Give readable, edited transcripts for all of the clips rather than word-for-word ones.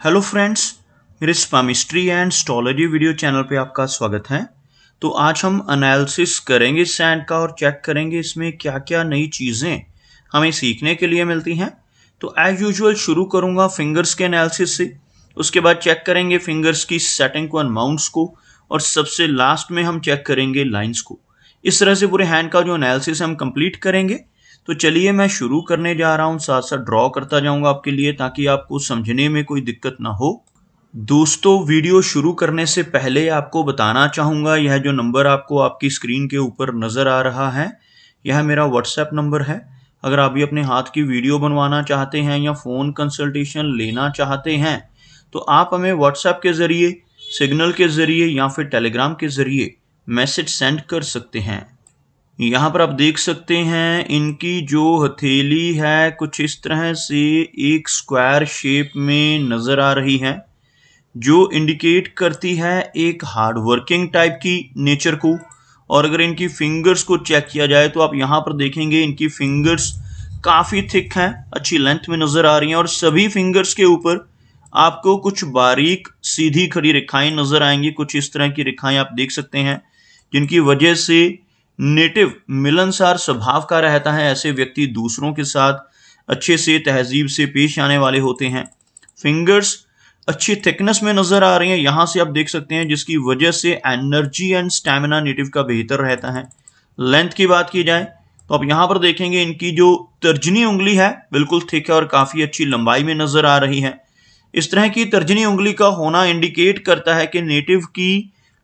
Hello friends, मेरे स्पामिस्ट्री and astrology video channel पे आपका स्वागत है। तो आज हम एनालिसिस करेंगे सैंड का और चेक करेंगे इसमें क्या क्या नई चीज़ें हमें सीखने के लिए मिलती हैं। तो एज यूजुअल शुरू करूंगा फिंगर्स के एनालिसिस से, उसके बाद चेक करेंगे फिंगर्स की सेटिंग को एंड माउंट्स को, और सबसे लास्ट में हम चेक करेंगे लाइन्स को। इस तरह से पूरे हैंड का जो एनालिसिस हम कंप्लीट करेंगे। तो चलिए मैं शुरू करने जा रहा हूँ, साथ साथ ड्रॉ करता जाऊंगा आपके लिए ताकि आपको समझने में कोई दिक्कत ना हो। दोस्तों, वीडियो शुरू करने से पहले आपको बताना चाहूँगा, यह जो नंबर आपको आपकी स्क्रीन के ऊपर नज़र आ रहा है, यह मेरा व्हाट्सएप नंबर है। अगर आप भी अपने हाथ की वीडियो बनवाना चाहते हैं या फ़ोन कंसल्टेशन लेना चाहते हैं तो आप हमें व्हाट्सएप के ज़रिए, सिग्नल के ज़रिए या फिर टेलीग्राम के ज़रिए मैसेज सेंड कर सकते हैं। यहाँ पर आप देख सकते हैं इनकी जो हथेली है कुछ इस तरह से एक स्क्वायर शेप में नज़र आ रही है, जो इंडिकेट करती है एक हार्ड वर्किंग टाइप की नेचर को। और अगर इनकी फिंगर्स को चेक किया जाए तो आप यहाँ पर देखेंगे इनकी फिंगर्स काफ़ी थिक हैं, अच्छी लेंथ में नज़र आ रही हैं, और सभी फिंगर्स के ऊपर आपको कुछ बारीक सीधी खड़ी रेखाएं नज़र आएंगी। कुछ इस तरह की रेखाएं आप देख सकते हैं, जिनकी वजह से नेटिव मिलनसार स्वभाव का रहता है। ऐसे व्यक्ति दूसरों के साथ अच्छे से तहजीब से पेश आने वाले होते हैं। फिंगर्स अच्छी थिकनेस में नजर आ रही हैं, यहां से आप देख सकते हैं, जिसकी वजह से एनर्जी एंड स्टैमिना नेटिव का बेहतर रहता है। लेंथ की बात की जाए तो आप यहां पर देखेंगे इनकी जो तर्जनी उंगली है बिल्कुल थिक है और काफी अच्छी लंबाई में नजर आ रही है। इस तरह की तर्जनी उंगली का होना इंडिकेट करता है कि नेटिव की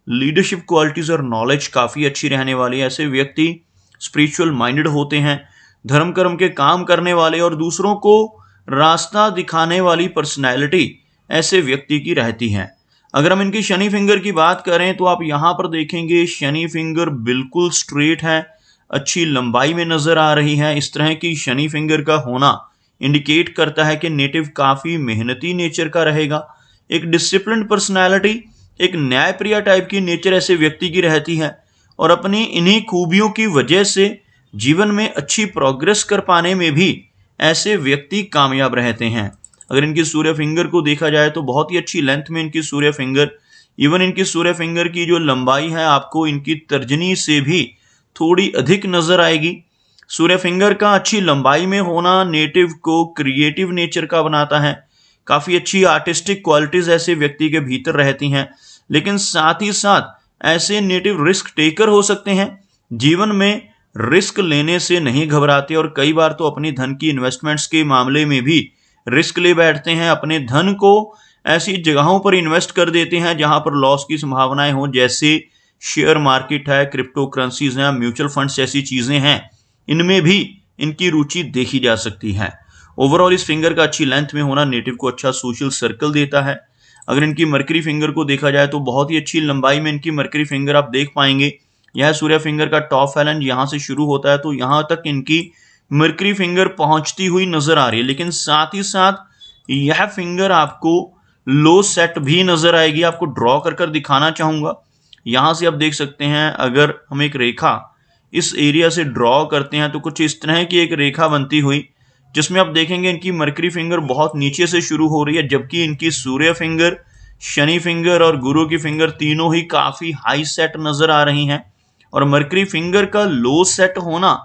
लीडरशिप क्वालिटीज और नॉलेज काफ़ी अच्छी रहने वाली है। ऐसे व्यक्ति स्पिरिचुअल माइंडेड होते हैं, धर्म कर्म के काम करने वाले और दूसरों को रास्ता दिखाने वाली पर्सनैलिटी ऐसे व्यक्ति की रहती है। अगर हम इनकी शनि फिंगर की बात करें तो आप यहाँ पर देखेंगे शनि फिंगर बिल्कुल स्ट्रेट है, अच्छी लंबाई में नज़र आ रही है। इस तरह की शनि फिंगर का होना इंडिकेट करता है कि नेटिव काफ़ी मेहनती नेचर का रहेगा। एक डिसिप्लिन पर्सनैलिटी, एक न्यायप्रिय टाइप की नेचर ऐसे व्यक्ति की रहती है, और अपनी इन्हीं खूबियों की वजह से जीवन में अच्छी प्रोग्रेस कर पाने में भी ऐसे व्यक्ति कामयाब रहते हैं। अगर इनकी सूर्य फिंगर को देखा जाए तो बहुत ही अच्छी लेंथ में इनकी सूर्य फिंगर, इवन इनकी सूर्य फिंगर की जो लंबाई है आपको इनकी तर्जनी से भी थोड़ी अधिक नजर आएगी। सूर्य फिंगर का अच्छी लंबाई में होना नेटिव को क्रिएटिव नेचर का बनाता है। काफ़ी अच्छी आर्टिस्टिक क्वालिटीज़ ऐसे व्यक्ति के भीतर रहती हैं, लेकिन साथ ही साथ ऐसे नेटिव रिस्क टेकर हो सकते हैं। जीवन में रिस्क लेने से नहीं घबराते और कई बार तो अपनी धन की इन्वेस्टमेंट्स के मामले में भी रिस्क ले बैठते हैं। अपने धन को ऐसी जगहों पर इन्वेस्ट कर देते हैं जहां पर लॉस की संभावनाएं हो, जैसे शेयर मार्केट है, क्रिप्टो करेंसीज हैं, म्यूचुअल फंड्स ऐसी चीज़ें हैं। इनमें भी इनकी रुचि देखी जा सकती है। ओवरऑल इस फिंगर का अच्छी लेंथ में होना नेटिव को अच्छा सोशल सर्कल देता है। अगर इनकी मरकरी फिंगर को देखा जाए तो बहुत ही अच्छी लंबाई में इनकी मरकरी फिंगर आप देख पाएंगे। यह सूर्य फिंगर का टॉप फैलेंज यहाँ से शुरू होता है तो यहाँ तक इनकी मरकरी फिंगर पहुंचती हुई नजर आ रही है, लेकिन साथ ही साथ यह फिंगर आपको लो सेट भी नजर आएगी। आपको ड्रॉ कर कर दिखाना चाहूंगा। यहाँ से आप देख सकते हैं, अगर हम एक रेखा इस एरिया से ड्रॉ करते हैं तो कुछ इस तरह की एक रेखा बनती हुई, जिसमें आप देखेंगे इनकी मरकरी फिंगर बहुत नीचे से शुरू हो रही है, जबकि इनकी सूर्य फिंगर, शनि फिंगर और गुरु की फिंगर तीनों ही काफी हाई सेट नजर आ रही हैं। और मरकरी फिंगर का लो सेट होना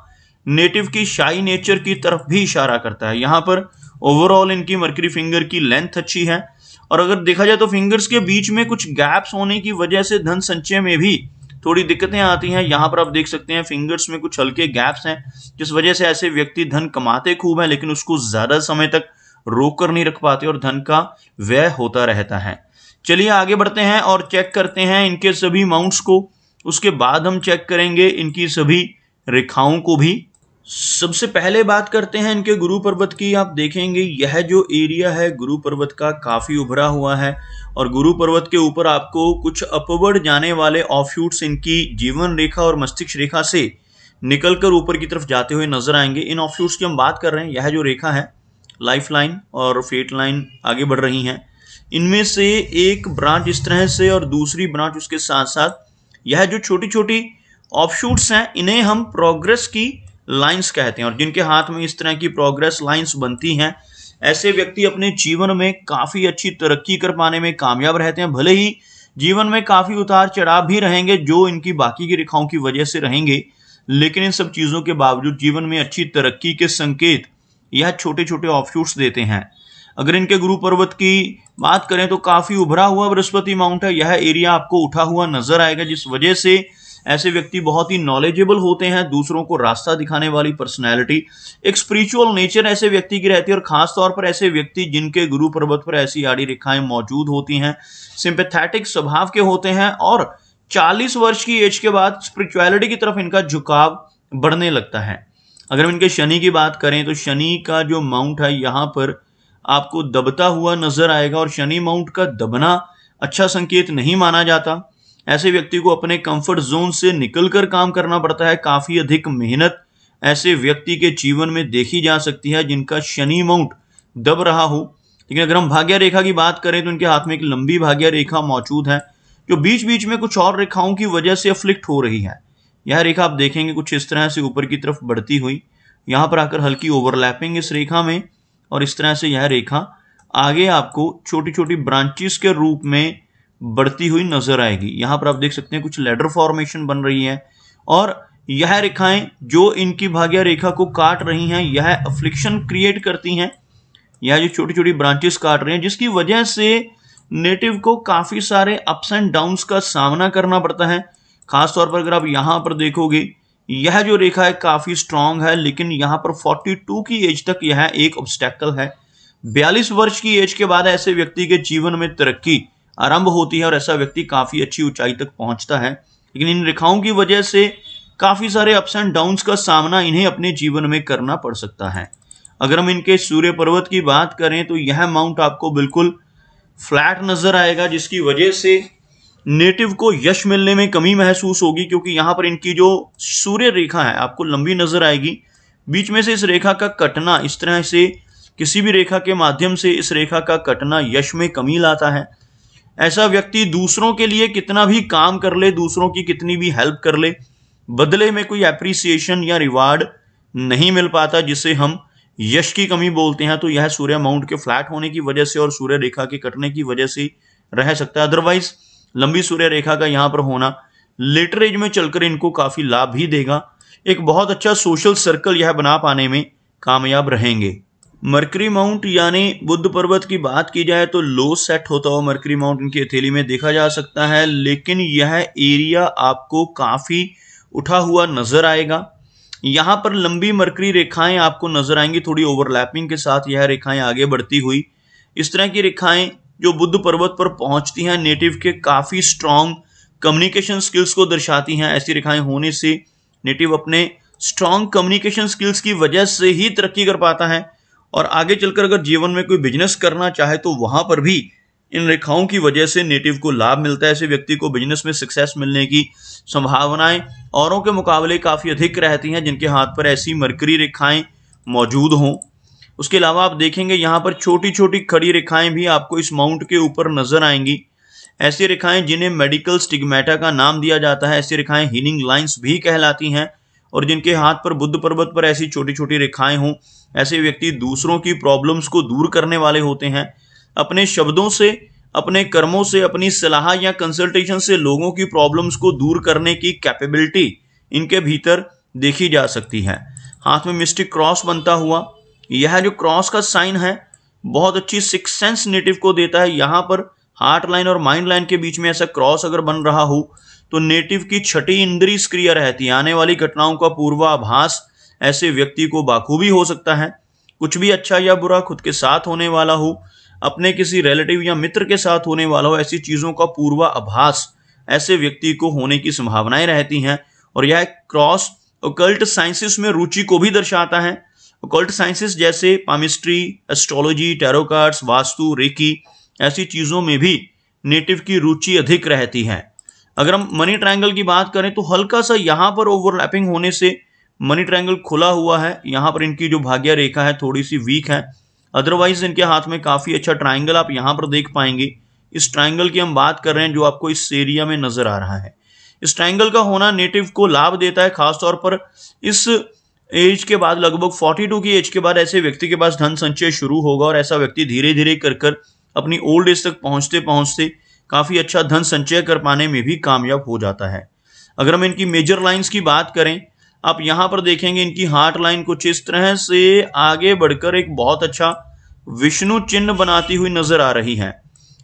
नेटिव की शाई नेचर की तरफ भी इशारा करता है। यहाँ पर ओवरऑल इनकी मरकरी फिंगर की लेंथ अच्छी है, और अगर देखा जाए तो फिंगर्स के बीच में कुछ गैप्स होने की वजह से धन संचय में भी थोड़ी दिक्कतें आती हैं। यहाँ पर आप देख सकते हैं फिंगर्स में कुछ हल्के गैप्स हैं, जिस वजह से ऐसे व्यक्ति धन कमाते खूब हैं, लेकिन उसको ज्यादा समय तक रोक कर नहीं रख पाते और धन का व्यय होता रहता है। चलिए आगे बढ़ते हैं और चेक करते हैं इनके सभी माउंट्स को। उसके बाद हम चेक करेंगे इनकी सभी रेखाओं को भी। सबसे पहले बात करते हैं इनके गुरु पर्वत की। आप देखेंगे यह जो एरिया है गुरु पर्वत का काफी उभरा हुआ है, और गुरु पर्वत के ऊपर आपको कुछ अपवर्ड जाने वाले ऑफशूट्स इनकी जीवन रेखा और मस्तिष्क रेखा से निकलकर ऊपर की तरफ जाते हुए नजर आएंगे। इन ऑफशूट्स की हम बात कर रहे हैं। यह जो रेखा है लाइफ लाइन और फेट लाइन आगे बढ़ रही हैं। इनमें से एक ब्रांच इस तरह से और दूसरी ब्रांच उसके साथ साथ, यह जो छोटी छोटी ऑफशूट्स हैं इन्हें हम प्रोग्रेस की लाइंस कहते हैं, और जिनके हाथ में इस तरह की प्रोग्रेस लाइंस बनती हैं ऐसे व्यक्ति अपने जीवन में काफी अच्छी तरक्की कर पाने में कामयाब रहते हैं। भले ही जीवन में काफी उतार चढ़ाव भी रहेंगे जो इनकी बाकी की रेखाओं की वजह से रहेंगे, लेकिन इन सब चीजों के बावजूद जीवन में अच्छी तरक्की के संकेत यह छोटे छोटे ऑफशूट्स देते हैं। अगर इनके गुरु पर्वत की बात करें तो काफी उभरा हुआ बृहस्पति माउंट है। यह एरिया आपको उठा हुआ नजर आएगा, जिस वजह से ऐसे व्यक्ति बहुत ही नॉलेजेबल होते हैं, दूसरों को रास्ता दिखाने वाली पर्सनैलिटी, एक स्पिरिचुअल नेचर ऐसे व्यक्ति की रहती है। और खास तौर पर ऐसे व्यक्ति जिनके गुरु पर्वत पर ऐसी आड़ी रेखाएं मौजूद होती हैं, सिंपैथेटिक स्वभाव के होते हैं और 40 वर्ष की एज के बाद स्पिरिचुअलिटी की तरफ इनका झुकाव बढ़ने लगता है। अगर हम इनके शनि की बात करें तो शनि का जो माउंट है यहाँ पर आपको दबता हुआ नजर आएगा, और शनि माउंट का दबना अच्छा संकेत नहीं माना जाता। ऐसे व्यक्ति को अपने कंफर्ट जोन से निकलकर काम करना पड़ता है। काफी अधिक मेहनत ऐसे व्यक्ति के जीवन में देखी जा सकती है जिनका शनि माउंट दब रहा हो। लेकिन अगर हम भाग्य रेखा की बात करें तो इनके हाथ में एक लंबी भाग्य रेखा मौजूद है जो बीच बीच में कुछ और रेखाओं की वजह से अफ्लिक्ट हो रही है। यह रेखा आप देखेंगे कुछ इस तरह से ऊपर की तरफ बढ़ती हुई, यहाँ पर आकर हल्की ओवरलैपिंग इस रेखा में, और इस तरह से यह रेखा आगे आपको छोटी छोटी ब्रांचेस के रूप में बढ़ती हुई नजर आएगी। यहाँ पर आप देख सकते हैं कुछ लेडर फॉर्मेशन बन रही है, और यह रेखाएं जो इनकी भाग्य रेखा को काट रही हैं यह अफ्लिक्शन क्रिएट करती हैं। यह जो छोटी छोटी ब्रांचेस काट रही हैं जिसकी वजह से नेटिव को काफी सारे अप्स एंड डाउन्स का सामना करना पड़ता है। खासतौर पर अगर आप यहाँ पर देखोगे यह जो रेखा है काफी स्ट्रांग है, लेकिन यहाँ पर 42 की एज तक यह एक ऑब्स्टेकल है। 42 वर्ष की एज के बाद ऐसे व्यक्ति के जीवन में तरक्की आरंभ होती है और ऐसा व्यक्ति काफी अच्छी ऊंचाई तक पहुंचता है, लेकिन इन रेखाओं की वजह से काफी सारे अप्स एंड डाउन्स का सामना इन्हें अपने जीवन में करना पड़ सकता है। अगर हम इनके सूर्य पर्वत की बात करें तो यह माउंट आपको बिल्कुल फ्लैट नजर आएगा, जिसकी वजह से नेटिव को यश मिलने में कमी महसूस होगी, क्योंकि यहाँ पर इनकी जो सूर्य रेखा है आपको लंबी नजर आएगी। बीच में से इस रेखा का कटना, इस तरह से किसी भी रेखा के माध्यम से इस रेखा का कटना यश में कमी लाता है। ऐसा व्यक्ति दूसरों के लिए कितना भी काम कर ले, दूसरों की कितनी भी हेल्प कर ले, बदले में कोई एप्रिसिएशन या रिवार्ड नहीं मिल पाता, जिसे हम यश की कमी बोलते हैं। तो यह सूर्य माउंट के फ्लैट होने की वजह से और सूर्य रेखा के कटने की वजह से रह सकता है। अदरवाइज लंबी सूर्य रेखा का यहाँ पर होना लेटर एज में चलकर इनको काफी लाभ भी देगा। एक बहुत अच्छा सोशल सर्कल यह बना पाने में कामयाब रहेंगे। मरकरी माउंट यानी बुध पर्वत की बात की जाए तो लो सेट होता हुआ मरकरी माउंट इनकी हथेली में देखा जा सकता है, लेकिन यह एरिया आपको काफी उठा हुआ नजर आएगा। यहाँ पर लंबी मरकरी रेखाएं आपको नजर आएंगी, थोड़ी ओवरलैपिंग के साथ यह रेखाएं आगे बढ़ती हुई। इस तरह की रेखाएं जो बुध पर्वत पर पहुंचती हैं नेटिव के काफी स्ट्रांग कम्युनिकेशन स्किल्स को दर्शाती हैं। ऐसी रेखाएं होने से नेटिव अपने स्ट्रांग कम्युनिकेशन स्किल्स की वजह से ही तरक्की कर पाता है, और आगे चलकर अगर जीवन में कोई बिजनेस करना चाहे तो वहां पर भी इन रेखाओं की वजह से नेटिव को लाभ मिलता है। ऐसे व्यक्ति को बिजनेस में सक्सेस मिलने की संभावनाएं औरों के मुकाबले काफी अधिक रहती हैं जिनके हाथ पर ऐसी मरकरी रेखाएं मौजूद हों। उसके अलावा आप देखेंगे यहाँ पर छोटी छोटी खड़ी रेखाएं भी आपको इस माउंट के ऊपर नजर आएंगी। ऐसी रेखाएं जिन्हें मेडिकल स्टिग्मेटा का नाम दिया जाता है, ऐसी रेखाएं हीलिंग लाइंस भी कहलाती हैं, और जिनके हाथ पर बुध पर्वत पर ऐसी छोटी छोटी रेखाएं हों, ऐसे व्यक्ति दूसरों की प्रॉब्लम्स को दूर करने वाले होते हैं। अपने शब्दों से, अपने कर्मों से, अपनी सलाह या कंसल्टेशन से लोगों की प्रॉब्लम्स को दूर करने की कैपेबिलिटी इनके भीतर देखी जा सकती है। हाथ में मिस्टिक क्रॉस बनता हुआ, यह जो क्रॉस का साइन है बहुत अच्छी सिक्स सेंस नेटिव को देता है। यहाँ पर हार्ट लाइन और माइंड लाइन के बीच में ऐसा क्रॉस अगर बन रहा हो तो नेटिव की छठी इंद्रिय सक्रिय रहती है। आने वाली घटनाओं का पूर्वाभास ऐसे व्यक्ति को बाखूबी हो सकता है। कुछ भी अच्छा या बुरा खुद के साथ होने वाला हो, अपने किसी रिलेटिव या मित्र के साथ होने वाला हो, ऐसी चीजों का पूर्वाभास ऐसे व्यक्ति को होने की संभावनाएं रहती हैं। और यह क्रॉस ओकल्ट साइंसेस में रुचि को भी दर्शाता है। ओकल्ट साइंसेस जैसे palmistry, astrology, tarot cards, vastu, reiki, ऐसी चीजों में भी नेटिव की रुचि अधिक रहती है। अगर हम मनी ट्रायंगल की बात करें तो हल्का सा यहाँ पर ओवरलैपिंग होने से मनी ट्रायंगल खुला हुआ है। यहाँ पर इनकी जो भाग्य रेखा है थोड़ी सी वीक है, अदरवाइज इनके हाथ में काफी अच्छा ट्रायंगल आप यहाँ पर देख पाएंगे। इस ट्रायंगल की हम बात कर रहे हैं जो आपको इस एरिया में नजर आ रहा है। इस ट्रायंगल का होना नेटिव को लाभ देता है, खासतौर पर इस एज के बाद, लगभग 42 की एज के बाद ऐसे व्यक्ति के पास धन संचय शुरू होगा और ऐसा व्यक्ति धीरे धीरे कर कर अपनी ओल्ड एज तक पहुंचते पहुंचते काफी अच्छा धन संचय कर पाने में भी कामयाब हो जाता है। अगर हम इनकी मेजर लाइंस की बात करें, आप यहां पर देखेंगे इनकी हार्ट लाइन कुछ इस तरह से आगे बढ़कर एक बहुत अच्छा विष्णु चिन्ह बनाती हुई नजर आ रही है।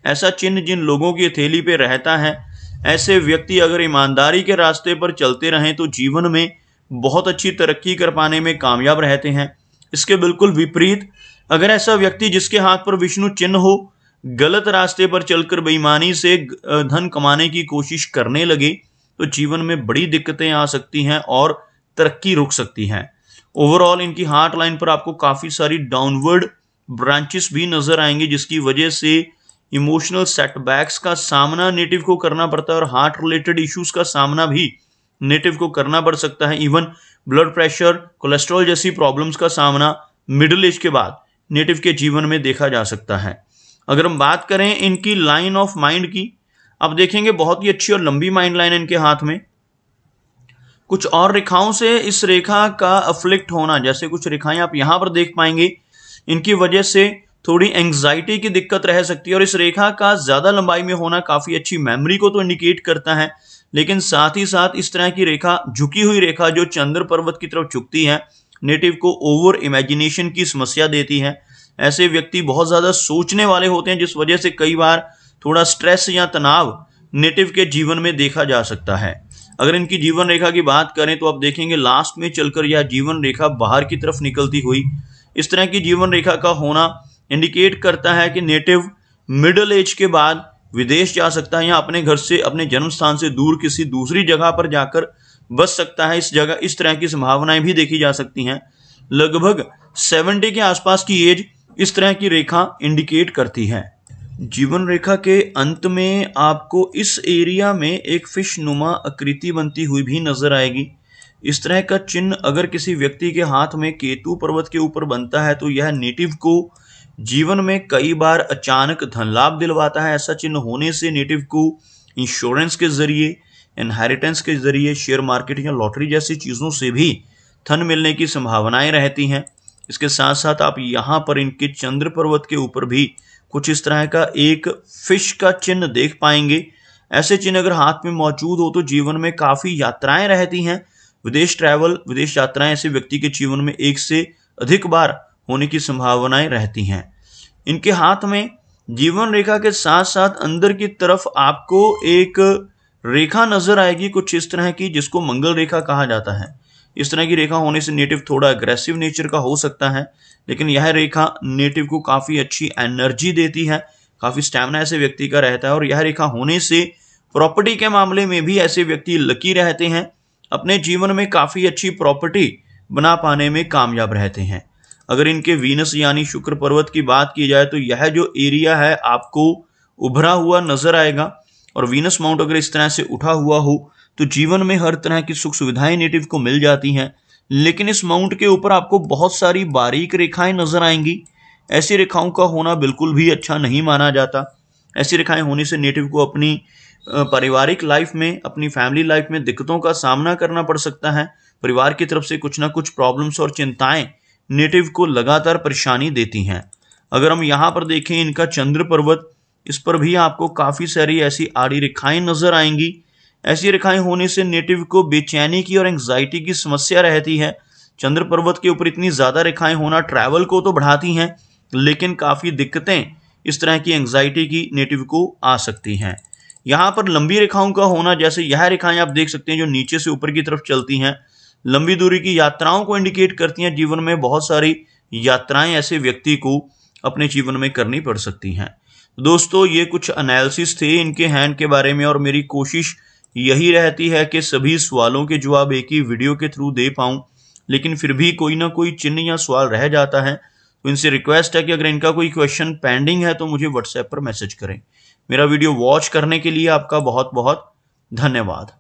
ऐसा चिन्ह जिन लोगों की हथेली पे रहता है, ऐसे व्यक्ति अगर ईमानदारी के रास्ते पर चलते रहें तो जीवन में बहुत अच्छी तरक्की कर पाने में कामयाब रहते हैं। इसके बिल्कुल विपरीत, अगर ऐसा व्यक्ति जिसके हाथ पर विष्णु चिन्ह हो गलत रास्ते पर चलकर बेईमानी से धन कमाने की कोशिश करने लगे तो जीवन में बड़ी दिक्कतें आ सकती हैं और तरक्की रुक सकती है। ओवरऑल इनकी हार्ट लाइन पर आपको काफी सारी डाउनवर्ड ब्रांचेस भी नजर आएंगी, जिसकी वजह से इमोशनल सेटबैक्स का सामना नेटिव को करना पड़ता है और हार्ट रिलेटेड इश्यूज का सामना भी नेटिव को करना पड़ सकता है। इवन ब्लड प्रेशर, कोलेस्ट्रॉल जैसी प्रॉब्लम्स का सामना मिडिल एज के बाद नेटिव के जीवन में देखा जा सकता है। अगर हम बात करें इनकी लाइन ऑफ माइंड की, आप देखेंगे बहुत ही अच्छी और लंबी माइंड लाइन इनके हाथ में। कुछ और रेखाओं से इस रेखा का अफ्लिक्ट होना, जैसे कुछ रेखाएं आप यहां पर देख पाएंगे, इनकी वजह से थोड़ी एंग्जाइटी की दिक्कत रह सकती है। और इस रेखा का ज्यादा लंबाई में होना काफी अच्छी मेमोरी को तो इंडिकेट करता है, लेकिन साथ ही साथ इस तरह की रेखा, झुकी हुई रेखा जो चंद्र पर्वत की तरफ झुकती है, नेटिव को ओवर इमेजिनेशन की समस्या देती है। ऐसे व्यक्ति बहुत ज्यादा सोचने वाले होते हैं, जिस वजह से कई बार थोड़ा स्ट्रेस या तनाव नेटिव के जीवन में देखा जा सकता है। अगर इनकी जीवन रेखा की बात करें तो आप देखेंगे लास्ट में चलकर यह जीवन रेखा बाहर की तरफ निकलती हुई, इस तरह की जीवन रेखा का होना इंडिकेट करता है कि नेटिव मिडिल एज के बाद विदेश जा सकता है या अपने घर से, अपने जन्म स्थान से दूर किसी दूसरी जगह पर जाकर बस सकता है। इस तरह की संभावनाएं भी देखी जा सकती हैं। लगभग 70 के आसपास की एज इस तरह की रेखा इंडिकेट करती है। जीवन रेखा के अंत में आपको इस एरिया में एक फिश नुमा आकृति बनती हुई भी नजर आएगी। इस तरह का चिन्ह अगर किसी व्यक्ति के हाथ में केतु पर्वत के ऊपर बनता है तो यह नेटिव को जीवन में कई बार अचानक धन लाभ दिलवाता है। ऐसा चिन्ह होने से नेटिव को इंश्योरेंस के जरिए, इनहेरिटेंस के जरिए, शेयर मार्केट या लॉटरी जैसी चीजों से भी धन मिलने की संभावनाएं रहती हैं। इसके साथ साथ आप यहाँ पर इनके चंद्र पर्वत के ऊपर भी कुछ इस तरह का एक फिश का चिन्ह देख पाएंगे। ऐसे चिन्ह अगर हाथ में मौजूद हो तो जीवन में काफी यात्राएं रहती हैं। विदेश ट्रैवल, विदेश यात्राएं ऐसे व्यक्ति के जीवन में एक से अधिक बार होने की संभावनाएं रहती हैं। इनके हाथ में जीवन रेखा के साथ साथ अंदर की तरफ आपको एक रेखा नजर आएगी कुछ इस तरह की, जिसको मंगल रेखा कहा जाता है। इस तरह की रेखा होने से नेटिव थोड़ा अग्रेसिव नेचर का हो सकता है, लेकिन यह रेखा नेटिव को काफी अच्छी एनर्जी देती है, काफी स्टैमिना ऐसे व्यक्ति का रहता है। और यह रेखा होने से प्रॉपर्टी के मामले में भी ऐसे व्यक्ति लकी रहते हैं, अपने जीवन में काफी अच्छी प्रॉपर्टी बना पाने में कामयाब रहते हैं। अगर इनके वीनस यानी शुक्र पर्वत की बात की जाए तो यह जो एरिया है आपको उभरा हुआ नजर आएगा। और वीनस माउंट अगर इस तरह से उठा हुआ हो तो जीवन में हर तरह की सुख सुविधाएं नेटिव को मिल जाती हैं, लेकिन इस माउंट के ऊपर आपको बहुत सारी बारीक रेखाएं नजर आएंगी। ऐसी रेखाओं का होना बिल्कुल भी अच्छा नहीं माना जाता। ऐसी रेखाएं होने से नेटिव को अपनी पारिवारिक लाइफ में, अपनी फैमिली लाइफ में दिक्कतों का सामना करना पड़ सकता है। परिवार की तरफ से कुछ ना कुछ प्रॉब्लम्स और चिंताएं नेटिव को लगातार परेशानी देती हैं। अगर हम यहाँ पर देखें इनका चंद्र पर्वत, इस पर भी आपको काफी सारी ऐसी आड़ी रेखाएं नजर आएंगी। ऐसी रेखाएं होने से नेटिव को बेचैनी की और एंग्जाइटी की समस्या रहती है। चंद्र पर्वत के ऊपर इतनी ज्यादा रेखाएं होना ट्रैवल को तो बढ़ाती हैं, लेकिन काफी दिक्कतें इस तरह की एंग्जाइटी की नेटिव को आ सकती हैं। यहाँ पर लंबी रेखाओं का होना, जैसे यह रेखाएं आप देख सकते हैं जो नीचे से ऊपर की तरफ चलती हैं, लंबी दूरी की यात्राओं को इंडिकेट करती हैं। जीवन में बहुत सारी यात्राएं ऐसे व्यक्ति को अपने जीवन में करनी पड़ सकती हैं। दोस्तों, ये कुछ एनालिसिस थे इनके हैंड के बारे में, और मेरी कोशिश यही रहती है कि सभी सवालों के जवाब एक ही वीडियो के थ्रू दे पाऊं, लेकिन फिर भी कोई ना कोई चिन्ह या सवाल रह जाता है। तो इनसे रिक्वेस्ट है कि अगर इनका कोई क्वेश्चन पेंडिंग है तो मुझे व्हाट्सएप पर मैसेज करें। मेरा वीडियो वॉच करने के लिए आपका बहुत बहुत धन्यवाद।